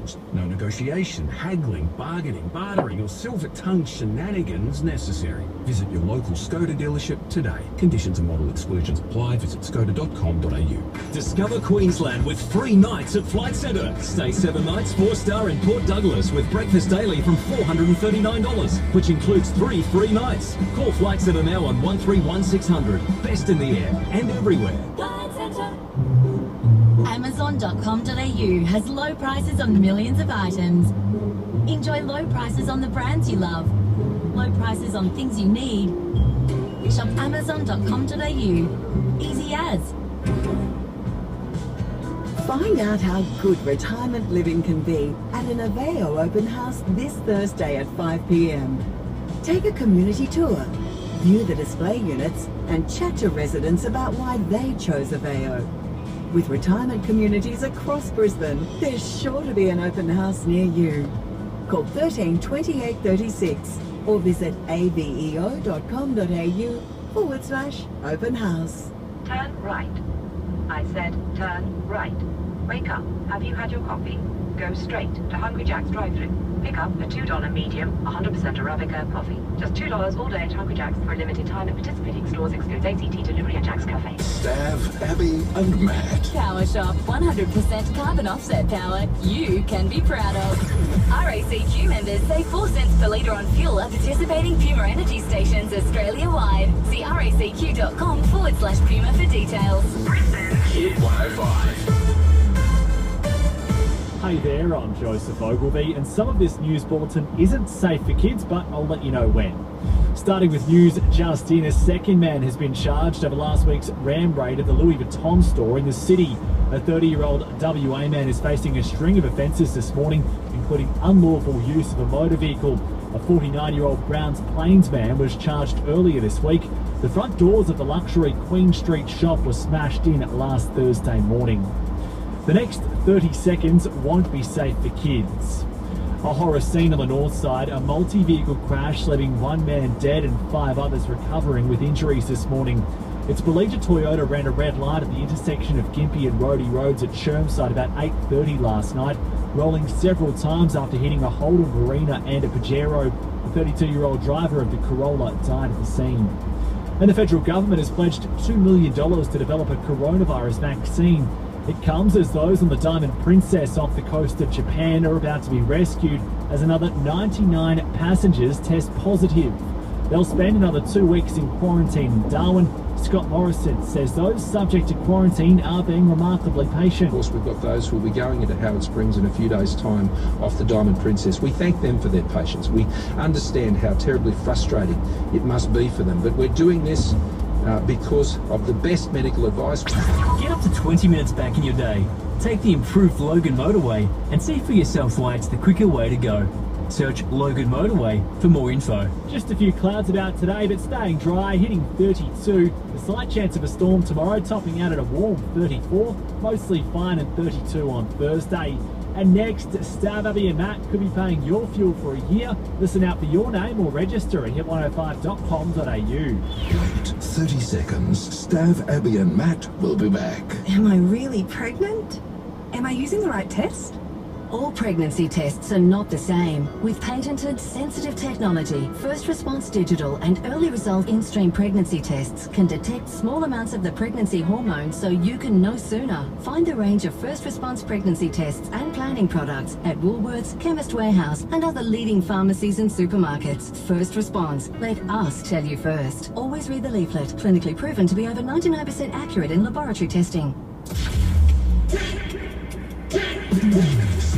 deals. No negotiation, haggling, bargaining, bartering or silver-tongued shenanigans necessary. Visit your local Skoda dealership today. Conditions and model exclusions apply. Visit skoda.com.au. Discover Queensland with free nights at Flight Centre. Stay 7 nights, 4-star in Port Douglas with breakfast daily from $439, which includes 3 free nights. Call Flight Centre now on 131600. Best in the air and everywhere. Flight Centre. Amazon.com.au has low prices on millions of items. Enjoy low prices on the brands you love. Low prices on things you need. Shop Amazon.com.au. Easy as. Find out how good retirement living can be at an Aveo open house this Thursday at 5 p.m. Take a community tour, view the display units and chat to residents about why they chose Aveo. With retirement communities across Brisbane, there's sure to be an open house near you. Call 13 28 36 or visit aveo.com.au/open house. Turn right. I said turn right. Wake up. Have you had your coffee? Go straight to Hungry Jack's drive-thru. Pick up a $2 medium, 100% Arabica coffee. Just $2 all day at Hungry Jack's for a limited time at participating stores. Excludes ACT delivery at Jack's Cafe. Stav, Abby and Matt. Power Shop, 100% carbon offset power you can be proud of. RACQ members save 4 cents per litre on fuel at participating Puma energy stations Australia-wide. See racq.com/Puma for details. Brisbane Hit 105. Hey there, I'm Joseph Ogilvie, and some of this news bulletin isn't safe for kids, but I'll let you know when. Starting with news just in, a second man has been charged over last week's ram raid at the Louis Vuitton store in the city. A 30-year-old WA man is facing a string of offences this morning, including unlawful use of a motor vehicle. A 49-year-old Browns Plains man was charged earlier this week. The front doors of the luxury Queen Street shop were smashed in last Thursday morning. The next 30 seconds won't be safe for kids. A horror scene on the north side, a multi-vehicle crash leaving 1 man dead and 5 others recovering with injuries this morning. It's believed a Toyota ran a red light at the intersection of Gympie and Rhodey Roads at Chermside about 8:30 last night, rolling several times after hitting a Holden Marina and a Pajero. The 32-year-old driver of the Corolla died at the scene. And the federal government has pledged $2 million to develop a coronavirus vaccine. It comes as those on the Diamond Princess off the coast of Japan are about to be rescued as another 99 passengers test positive. They'll spend another 2 weeks in quarantine in Darwin. Scott Morrison says those subject to quarantine are being remarkably patient. Of course, we've got those who will be going into Howard Springs in a few days' time off the Diamond Princess. We thank them for their patience. We understand how terribly frustrating it must be for them, but we're doing this because of the best medical advice. Get up to 20 minutes back in your day. Take the improved Logan Motorway and see for yourself why it's the quicker way to go. Search Logan Motorway for more info. Just a few clouds about today, but staying dry, hitting 32. A slight chance of a storm tomorrow, topping out at a warm 34. Mostly fine and 32 on Thursday. And next, Stav, Abby and Matt could be paying your fuel for a year. Listen out for your name or register at hit105.com.au. Wait 30 seconds. Stav, Abby and Matt will be back. Am I really pregnant? Am I using the right test? All pregnancy tests are not the same. With patented sensitive technology, First Response Digital and Early Result in-stream pregnancy tests can detect small amounts of the pregnancy hormone so you can know sooner. Find the range of First Response pregnancy tests and planning products at Woolworths, Chemist Warehouse and other leading pharmacies and supermarkets. First Response. Let us tell you first. Always read the leaflet. Clinically proven to be over 99% accurate in laboratory testing.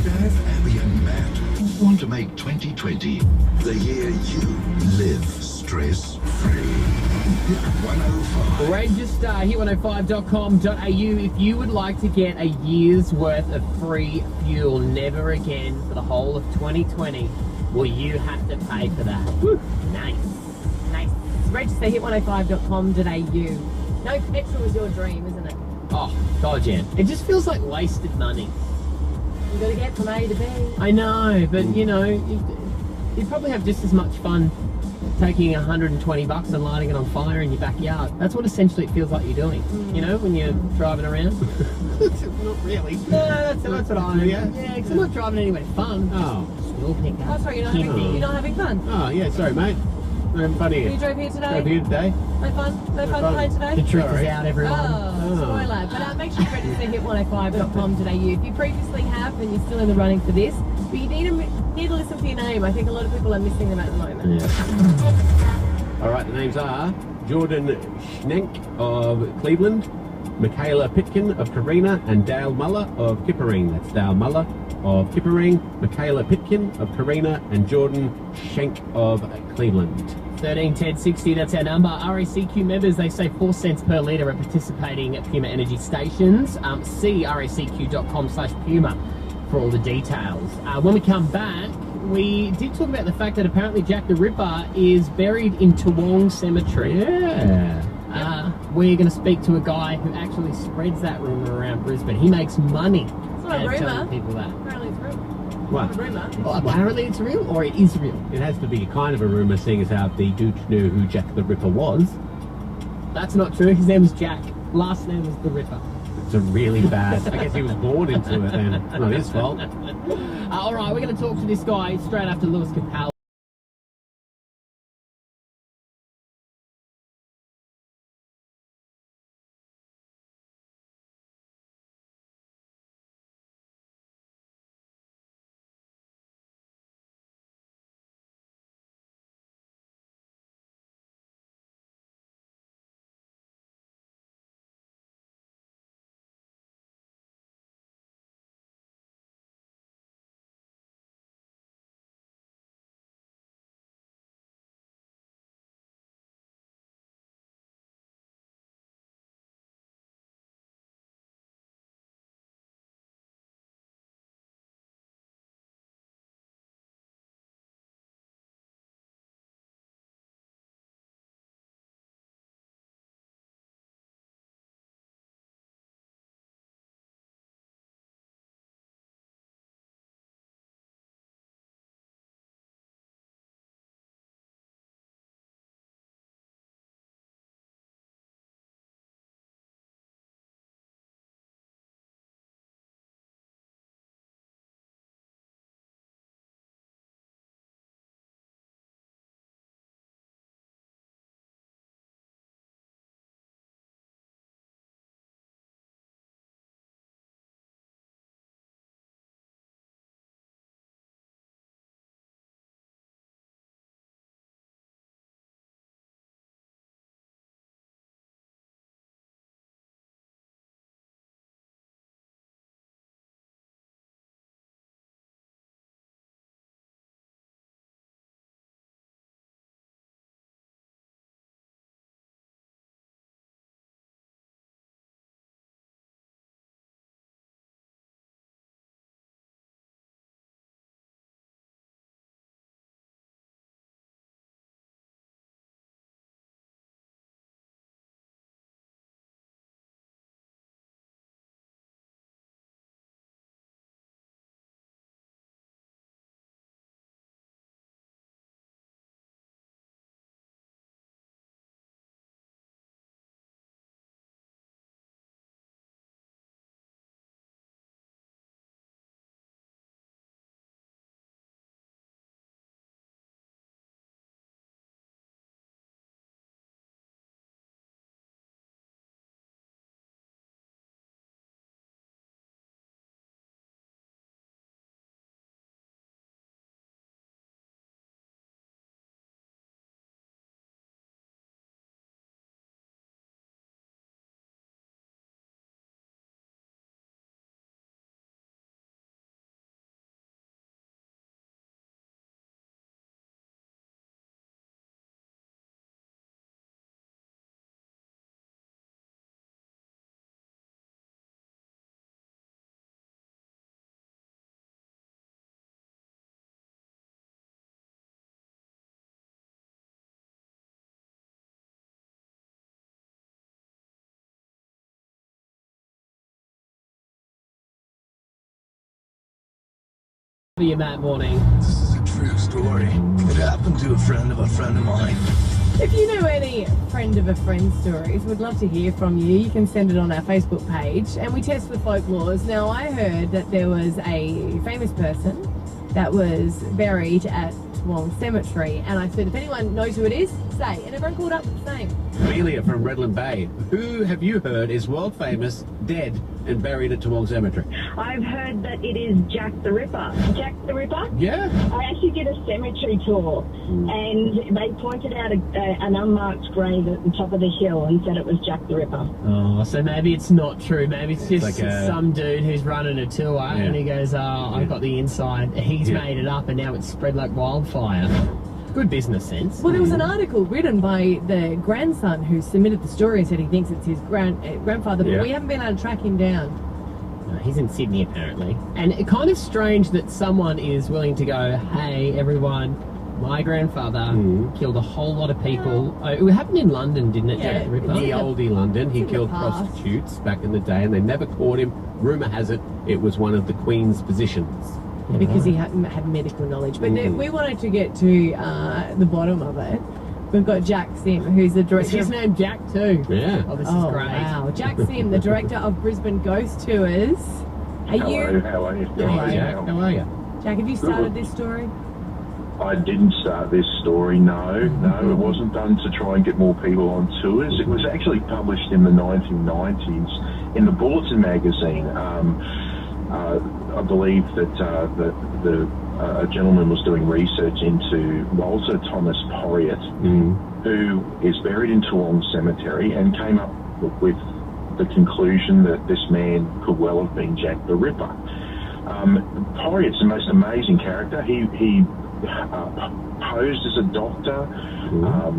Stav, Abby and Matt want to make 2020 the year you live stress-free. Hit 105. Register hit105.com.au if you would like to get a year's worth of free fuel. Never again for the whole of 2020 will you have to pay for that. Woo. Nice. Nice. Register hit105.com.au. No petrol is your dream, isn't it? Oh, God, yeah. It just feels like wasted money. You gotta get from A to B. I know, but you know, you'd probably have just as much fun taking $120 and lighting it on fire in your backyard. That's what essentially it feels like you're doing. You know, when you're driving around. Not really. No, that's what I. Yeah, because I'm not driving anywhere fun. Oh. School pickup. Oh, sorry, you're not having fun? Oh, yeah, sorry, mate. We're having fun here. You drove here today? Drove here today. No fun? No fun playing today? The truth Sorry. is out, everyone. Oh, spoiler. But make sure you register hit105.com.au. If you previously have and you're still in the running for this, but you need to listen for your name. I think a lot of people are missing them at the moment. Yeah. All right, the names are Jordan Schenk of Cleveland, Michaela Pitkin of Carina, and Dale Muller of Kippering. That's Dale Muller of Kippering, Michaela Pitkin of Carina, and Jordan Schenk of Cleveland. 13 10 60, that's our number. RACQ members, they save 4 cents per litre at participating Puma Energy stations. See racq.com/Puma for all the details. When we come back, we did talk about the fact that apparently Jack the Ripper is buried in Toowong Cemetery. Yeah. We're going to speak to a guy who actually spreads that rumour around Brisbane. He makes money It's not a out of telling rumour. people that. Apparently it's real. What? It's a rumour. Well, apparently it's real, or it is real. It has to be kind of a rumour, seeing as how the dude knew who Jack the Ripper was. That's not true. His name was Jack. Last name was the Ripper. It's a really bad. I guess he was born into it then. Not his fault. All right, we're going to talk to this guy straight after Lewis Capel. For your Matt morning. This is a true story. It happened to a friend of mine. If you know any friend of a friend stories, we'd love to hear from you. You can send it on our Facebook page, and we test the folklores. Now, I heard that there was a famous person that was buried at Toowong Cemetery, and I said, if anyone knows who it is, say. And everyone called up with the same. Amelia from Redland Bay. Who have you heard is world famous, dead, and buried at Toowong Cemetery? I've heard that it is Jack the Ripper. Jack the Ripper? Yeah. I actually did a cemetery tour, and they pointed out an unmarked grave at the top of the hill and said it was Jack the Ripper. Oh, so maybe it's not true. Maybe it's just like some dude who's running a tour and he goes, I've got the inside. He's made it up and now it's spread like wildfire. Good business sense. Well, there was an article written by the grandson who submitted the story and said he thinks it's his grandfather, but we haven't been able to track him down. No, he's in Sydney apparently. And it's kind of strange that someone is willing to go, hey everyone, my grandfather killed a whole lot of people. Oh, it happened in London, didn't it, Jack the Ripper? The oldie London. He killed prostitutes back in the day and they never caught him. Rumour has it, it was one of the Queen's physicians. Because he had medical knowledge. But we wanted to get to the bottom of it. We've got Jack Sim, who's the director. Is his name Jack too? Yeah. Oh, this is great. Wow. Jack Sim, the director of Brisbane Ghost Tours. Hello, how are you? How are you? Jack, have you started this story? I didn't start this story, no. It wasn't done to try and get more people on tours. It was actually published in the 1990s in the Bulletin magazine. I believe that a gentleman was doing research into Walter Thomas Porriett, who is buried in Toowong Cemetery, and came up with the conclusion that this man could well have been Jack the Ripper. Porriett's the most amazing character. He posed as a doctor.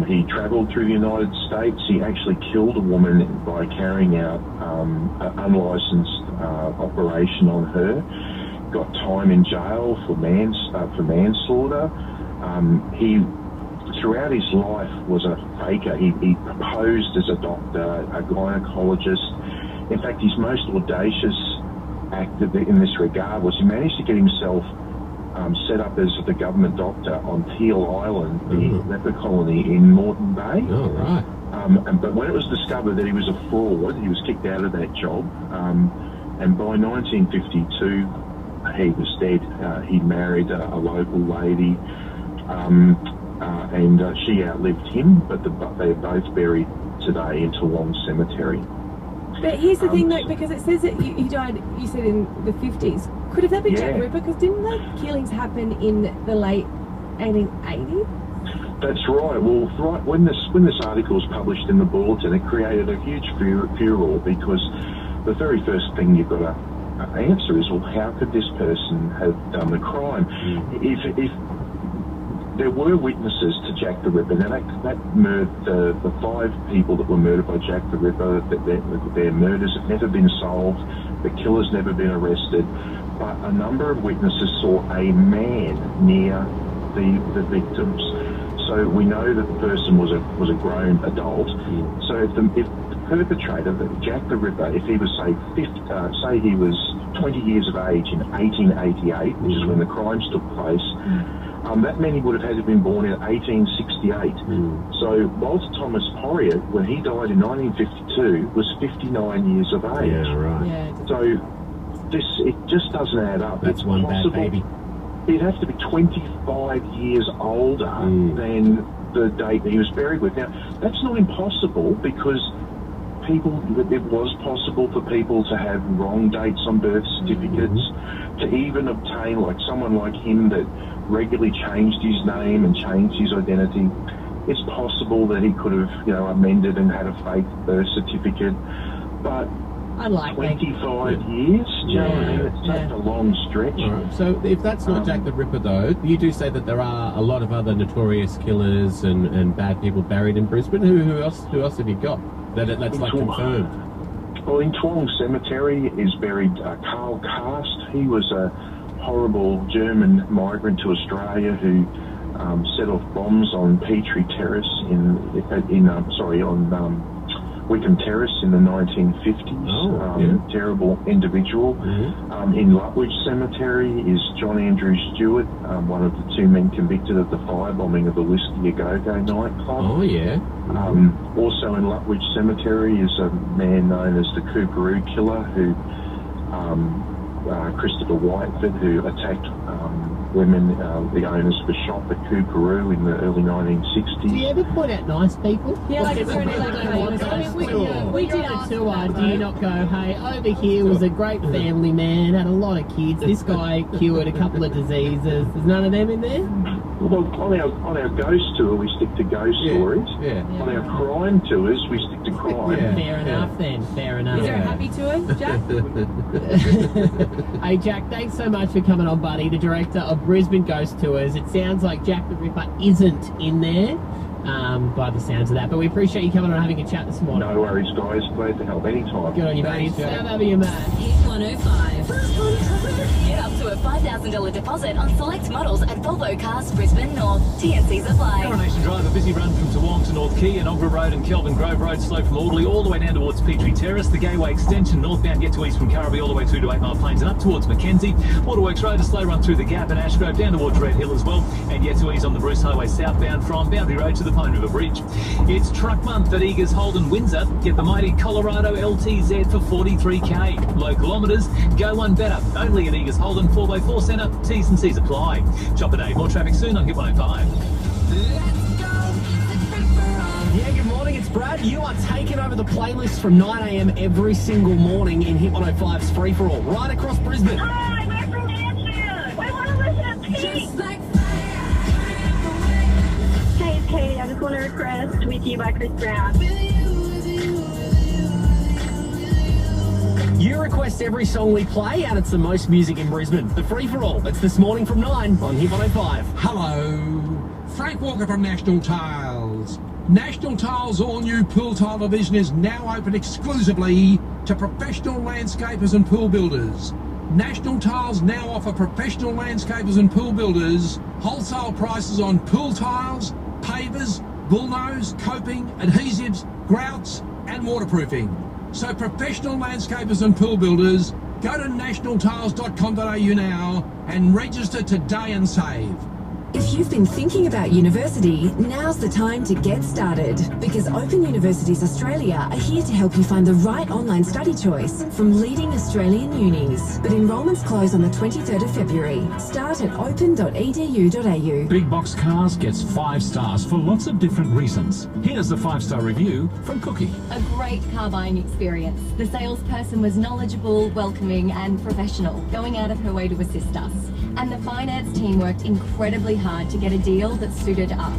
He travelled through the United States. He actually killed a woman by carrying out an unlicensed operation on her. Got time in jail for manslaughter. He, throughout his life, was a faker. He posed as a doctor, a gynecologist. In fact, his most audacious act in this regard was he managed to get himself set up as the government doctor on Teal Island, the leper colony in Moreton Bay. Oh, right. But when it was discovered that he was a fraud, he was kicked out of that job. And by 1952, he was dead. He married a local lady, and she outlived him, but they're both buried today in Toowong Cemetery. But here's the thing, though, because it says that he died, you said, in the 50s. Could have that been Jack the Ripper? Because didn't the killings happen in the late 1880s? That's right. Well, right when this article was published in the Bulletin, it created a huge furore because the very first thing you've got to answer is, well, how could this person have done the crime? If there were witnesses to Jack the Ripper, now the 5 people that were murdered by Jack the Ripper, their murders have never been solved, the killer's never been arrested, but a number of witnesses saw a man near the victims. So we know that the person was a grown adult. So if the perpetrator, Jack the Ripper, if he was say he was 20 years of age in 1888, which is when the crimes took place, that meant he would have had to have been born in 1868. So Walter Thomas Porriett, when he died in 1952, was 59 years of age. Yeah, right. Yeah. So it just doesn't add up. That's one bad baby. He'd have to be 25 years older than the date that he was buried with. Now, that's not impossible because it was possible for people to have wrong dates on birth certificates, to even obtain, like someone like him that regularly changed his name and changed his identity. It's possible that he could have, amended and had a fake birth certificate, but unlikely. 25 years? It's such a long stretch. Right. So if that's not Jack the Ripper, though, you do say that there are a lot of other notorious killers and bad people buried in Brisbane. Who else have you got? That's like confirmed. Well, in Toowong Cemetery is buried Karl Karst. He was a horrible German migrant to Australia who set off bombs on Petrie Terrace Wickham Terrace in the 1950s. Terrible individual. In Lutwyche Cemetery is John Andrew Stewart, one of the two men convicted of the firebombing of the Whiskey A Go-Go nightclub. Oh, yeah. Also in Lutwyche Cemetery is a man known as the Cooperoo Killer, who Christopher Whiteford, who attacked women, the owners of the shop at Cooperoo in the early 1960s. Do you ever point out nice people? Yeah, like it's really we did a tour. Do you not go, hey, over here was a great family man, had a lot of kids. This guy cured a couple of diseases. There's none of them in there? Well, on our ghost tour, we stick to ghost stories. On our crime tours, we stick to crime. Fair enough then, fair enough. Is there a happy tour, Jack? Hey Jack, thanks so much for coming on, buddy, the director of Brisbane Ghost Tours. It sounds like Jack the Ripper isn't in there, by the sounds of that, but we appreciate you coming on and having a chat this morning. No worries, guys. Glad to help anytime. Good on you, mate. Sound over your man. Hit 105. Get up to a $5,000 deposit on select models at Volvo Cars Brisbane North. TNCs apply. Coronation Drive, a busy run from Toowong to North Quay and Ogra Road and Kelvin Grove Road, slow from Audley all the way down towards Petrie Terrace. The Gateway extension northbound, get to east from Currabee all the way through to 8 Mile Plains and up towards Mackenzie. Waterworks Road, a slow run through the Gap and Ashgrove down towards Red Hill as well. And yet to ease on the Bruce Highway southbound from Boundary Road to the Pine River Bridge. It's Truck Month at Eagers Holden Windsor. Get the mighty Colorado LTZ for 43k. Low kilometres, go one better. Only at Eagers Holden 4x4 Centre. T's and C's apply. Chopper Day, more traffic soon on Hit 105. Yeah, good morning, it's Brad. You are taking over the playlist from 9 a.m. every single morning in Hit 105's Free For All, right across Brisbane. Hi, we're from Mansfield. We want to listen to Pete. Hey, it's Katie. I just want to request With You by Chris Brown. You request every song we play, and it's the most music in Brisbane. The Free For All. It's this morning from 9 on Hit 105. Hello, Frank Walker from National Tiles. National Tiles' all-new pool tile division is now open exclusively to professional landscapers and pool builders. National Tiles now offer professional landscapers and pool builders wholesale prices on pool tiles, pavers, bullnose, coping, adhesives, grouts and waterproofing. So professional landscapers and pool builders, go to nationaltiles.com.au now and register today and save. If you've been thinking about university, now's the time to get started. Because Open Universities Australia are here to help you find the right online study choice from leading Australian unis. But enrolments close on the 23rd of February. Start at open.edu.au. Big Box Cars gets 5 stars for lots of different reasons. Here's the 5-star review from Cookie. A great car buying experience. The salesperson was knowledgeable, welcoming and professional, going out of her way to assist us. And the finance team worked incredibly hard to get a deal that suited us.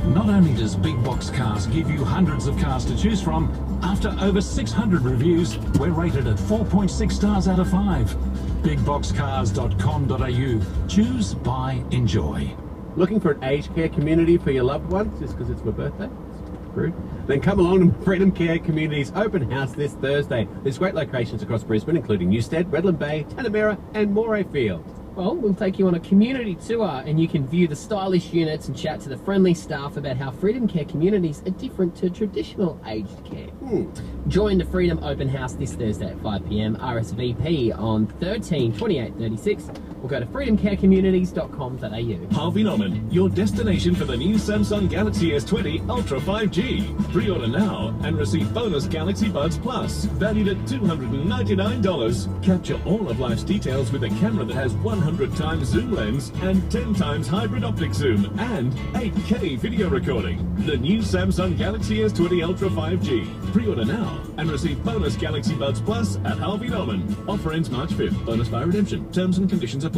Not only does Big Box Cars give you hundreds of cars to choose from, after over 600 reviews, we're rated at 4.6 stars out of 5. BigBoxCars.com.au. Choose, buy, enjoy. Looking for an aged care community for your loved ones just because it's my birthday? Rude. Then come along to Freedom Care Community's open house this Thursday. There's great locations across Brisbane, including Newstead, Redland Bay, Tanamera and Morayfield. Well, we'll take you on a community tour and you can view the stylish units and chat to the friendly staff about how Freedom Care communities are different to traditional aged care. Join the Freedom Open House this Thursday at 5 p.m. RSVP on 13 28 36 or go to freedomcarecommunities.com.au. Harvey Norman, your destination for the new Samsung Galaxy S20 Ultra 5G. Pre-order now and receive bonus Galaxy Buds Plus, valued at $299. Capture all of life's details with a camera that has 100 times zoom lens and 10 times hybrid optic zoom and 8K video recording. The new Samsung Galaxy S20 Ultra 5G. Pre-order now and receive bonus Galaxy Buds Plus at Harvey Norman. Offer ends March 5th. Bonus by redemption. Terms and conditions apply.